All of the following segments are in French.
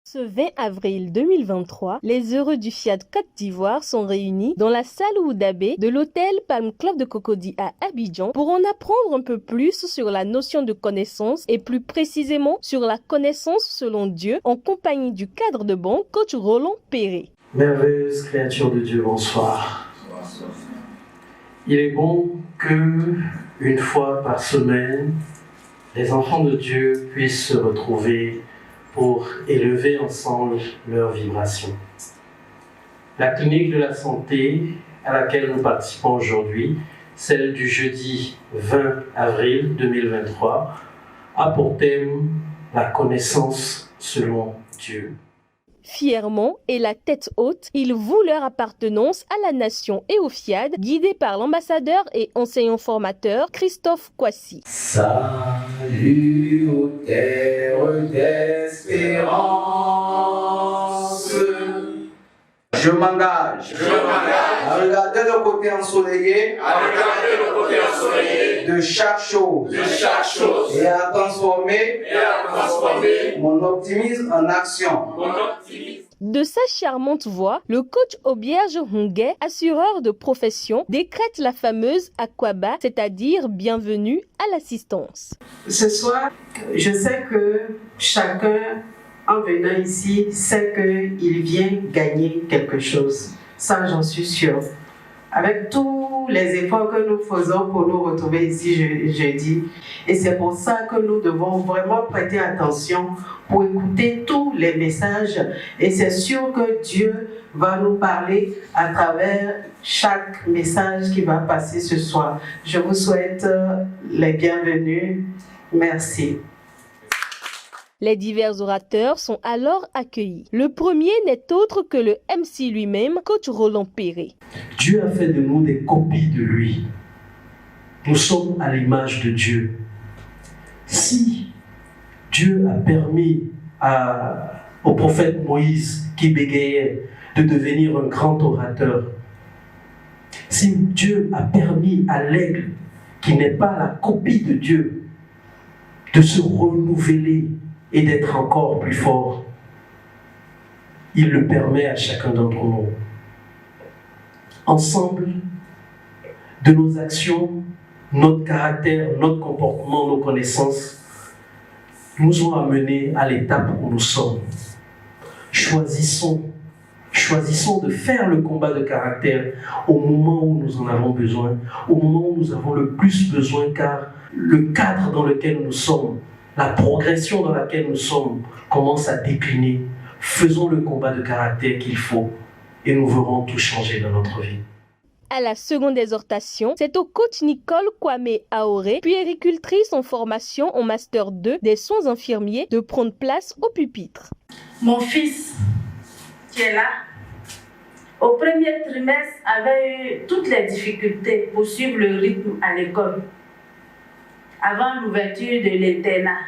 Ce 20 avril 2023, les heureux du FIAD Côte d'Ivoire sont réunis dans la salle Oudabé de l'hôtel Palm Club de Cocody à Abidjan pour en apprendre un peu plus sur la notion de connaissance et plus précisément sur la connaissance selon Dieu en compagnie du cadre de banque coach Roland Perret. Merveilleuse créature de Dieu, bonsoir. Il est bon que, une fois par semaine, les enfants de Dieu puissent se retrouver pour élever ensemble leurs vibrations. La clinique de la santé à laquelle nous participons aujourd'hui, celle du jeudi 20 avril 2023, a pour thème la connaissance selon Dieu. Fièrement et la tête haute, ils vouent leur appartenance à la nation et au FIAD, guidés par l'ambassadeur et enseignant formateur Christophe Kwasi. Salut aux terres d'espérance. Je m'engage à regarder le côté ensoleillé, de chaque chose, et à transformer mon optimisme en action. De sa charmante voix, le coach Obierge Hongay, assureur de profession, décrète la fameuse Akwaba, c'est-à-dire bienvenue à l'assistance. Ce soir, je sais que chacun, en venant ici, sait qu'il vient gagner quelque chose. Ça, j'en suis sûre. Avec tous les efforts que nous faisons pour nous retrouver ici jeudi. Et c'est pour ça que nous devons vraiment prêter attention pour écouter tous les messages. Et c'est sûr que Dieu va nous parler à travers chaque message qui va passer ce soir. Je vous souhaite les bienvenus. Merci. Les divers orateurs sont alors accueillis. Le premier n'est autre que le MC lui-même, coach Roland Perret. Dieu a fait de nous des copies de lui. Nous sommes à l'image de Dieu. Si Dieu a permis au prophète Moïse, qui bégayait, de devenir un grand orateur, si Dieu a permis à l'aigle, qui n'est pas la copie de Dieu, de se renouveler et d'être encore plus fort, il le permet à chacun d'entre nous. Ensemble, de nos actions, notre caractère, notre comportement, nos connaissances, nous ont amenés à l'étape où nous sommes. Choisissons de faire le combat de caractère au moment où nous en avons besoin, au moment où nous avons le plus besoin, car le cadre dans lequel nous sommes, la progression dans laquelle nous sommes commence à décliner. Faisons le combat de caractère qu'il faut et nous verrons tout changer dans notre vie. À la seconde exhortation, c'est au coach Nicole Kwame Aoré, puéricultrice en formation en Master 2 des soins infirmiers, de prendre place au pupitre. Mon fils, qui est là, au premier trimestre, avait eu toutes les difficultés pour suivre le rythme à l'école. Avant l'ouverture de l'internat,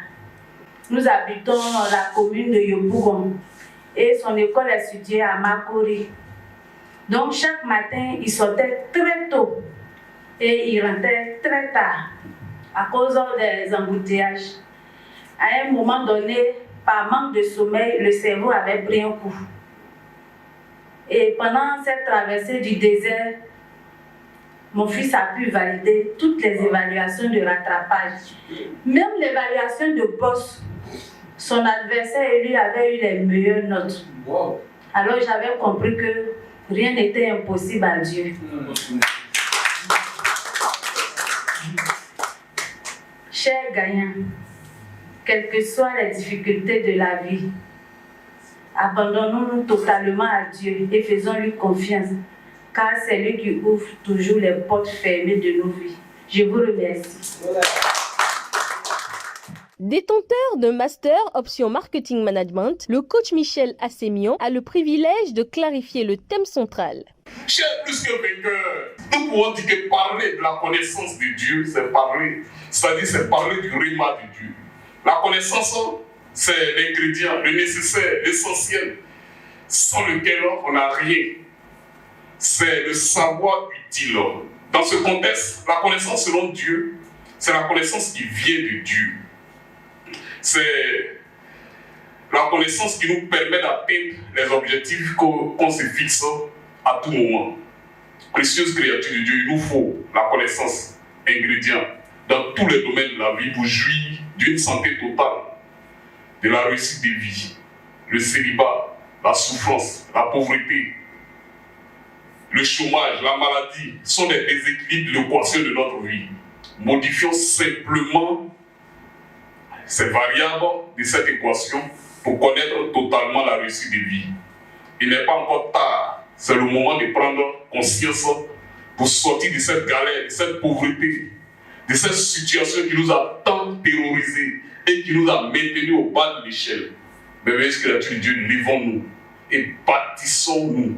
nous habitons dans la commune de Yopougon et son école est située à Makori. Donc chaque matin, il sortait très tôt et il rentrait très tard à cause des embouteillages. À un moment donné, par manque de sommeil, le cerveau avait pris un coup. Et pendant cette traversée du désert, mon fils a pu valider toutes les évaluations de rattrapage. Même l'évaluation de boss, son adversaire et lui avaient eu les meilleures notes. Wow. Alors j'avais compris que rien n'était impossible à Dieu. Chers gagnants, quelles que soient les difficultés de la vie, abandonnons-nous totalement à Dieu et faisons-lui confiance, car c'est lui qui ouvre toujours les portes fermées de nos vies. Je vous remercie. Détenteur de Master Option Marketing Management, le coach Michel Assemian a le privilège de clarifier le thème central. Chers plus que vainqueurs, nous pouvons dire que parler de la connaissance de Dieu, c'est parler. C'est-à-dire, c'est parler du rhéma de Dieu. La connaissance, c'est l'ingrédient, le nécessaire, l'essentiel, sans lequel on n'a rien. C'est le savoir utile. Dans ce contexte, la connaissance selon Dieu, C'est la connaissance qui vient de Dieu. C'est la connaissance qui nous permet d'atteindre les objectifs qu'on se fixe à tout moment. Précieuse créature de Dieu, il nous faut la connaissance, ingrédient, dans tous les domaines de la vie pour jouir d'une santé totale, de la réussite des vies, le célibat, la souffrance, la pauvreté, le chômage, la maladie sont des déséquilibres de l'équation de notre vie. Modifions simplement ces variables de cette équation pour connaître totalement la réussite des vies. Il n'est pas encore tard, c'est le moment de prendre conscience pour sortir de cette galère, de cette pauvreté, de cette situation qui nous a tant terrorisés et qui nous a maintenus au bas de l'échelle. Mais créature de Dieu, levons-nous et bâtissons-nous.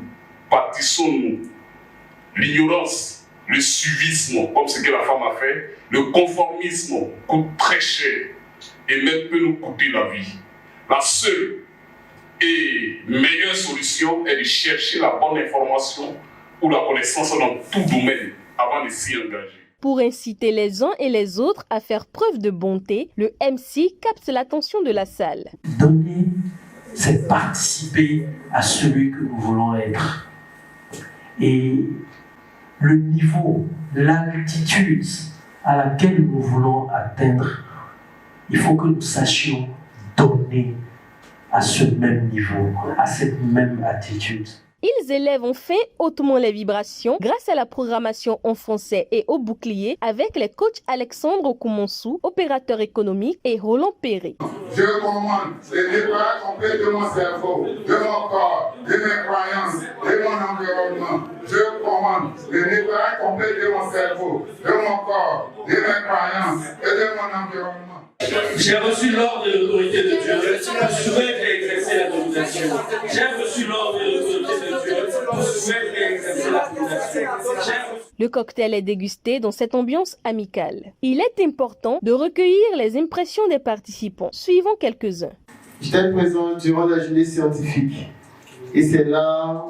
L'ignorance, le suivisme, comme ce que la femme a fait, le conformisme coûte très cher et même peut nous coûter la vie. La seule et meilleure solution est de chercher la bonne information ou la connaissance dans tout domaine avant de s'y engager. Pour inciter les uns et les autres à faire preuve de bonté, le MC capte l'attention de la salle. Donner, c'est participer à celui que nous voulons être. Et le niveau, l'altitude à laquelle nous voulons atteindre, il faut que nous sachions donner à ce même niveau, à cette même attitude. Ils élèvent enfin hautement les vibrations grâce à la programmation en français et au bouclier avec les coachs Alexandre Okoumonsou, opérateur économique, et Roland Perret. Je commande les nettoyages complets de mon cerveau, de mon corps, de mes croyances, de mon environnement. Je commande les nettoyages complets de mon cerveau, de mon corps, de mes croyances et de mon environnement. J'ai reçu l'ordre de l'autorité de Dieu. Je souhaite exercer la domination. J'ai reçu l'ordre de l'autorité de Dieu. Je souhaite exercer la domination. Le cocktail est dégusté dans cette ambiance amicale. Il est important de recueillir les impressions des participants. Suivons quelques-uns. J'étais présent durant la journée scientifique. Et c'est là,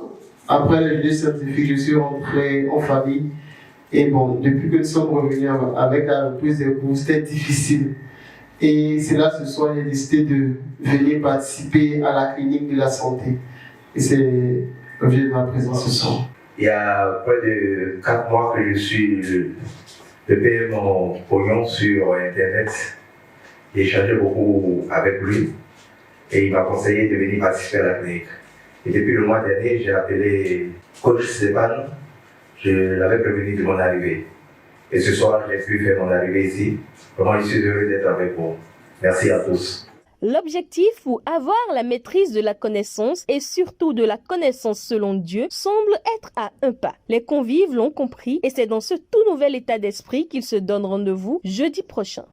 après la journée scientifique, je suis rentré en famille. Et bon, depuis que nous sommes revenus avec la reprise des cours, c'était difficile. Et c'est là, ce soir, j'ai décidé de venir participer à la clinique de la santé. Et c'est l'objet de ma présence ce soir. Il y a près de 4 mois que je suis de payer mon pognon sur Internet. J'ai échangé beaucoup avec lui et il m'a conseillé de venir participer à la clinique. Et depuis le mois dernier, j'ai appelé coach Stéphane. Je l'avais prévenu de mon arrivée. Et ce soir, j'ai pu faire mon arrivée ici. Vraiment, je suis heureux d'être avec vous. Merci à tous. L'objectif pour avoir la maîtrise de la connaissance et surtout de la connaissance selon Dieu semble être à un pas. Les convives l'ont compris et c'est dans ce tout nouvel état d'esprit qu'ils se donnent rendez-vous jeudi prochain.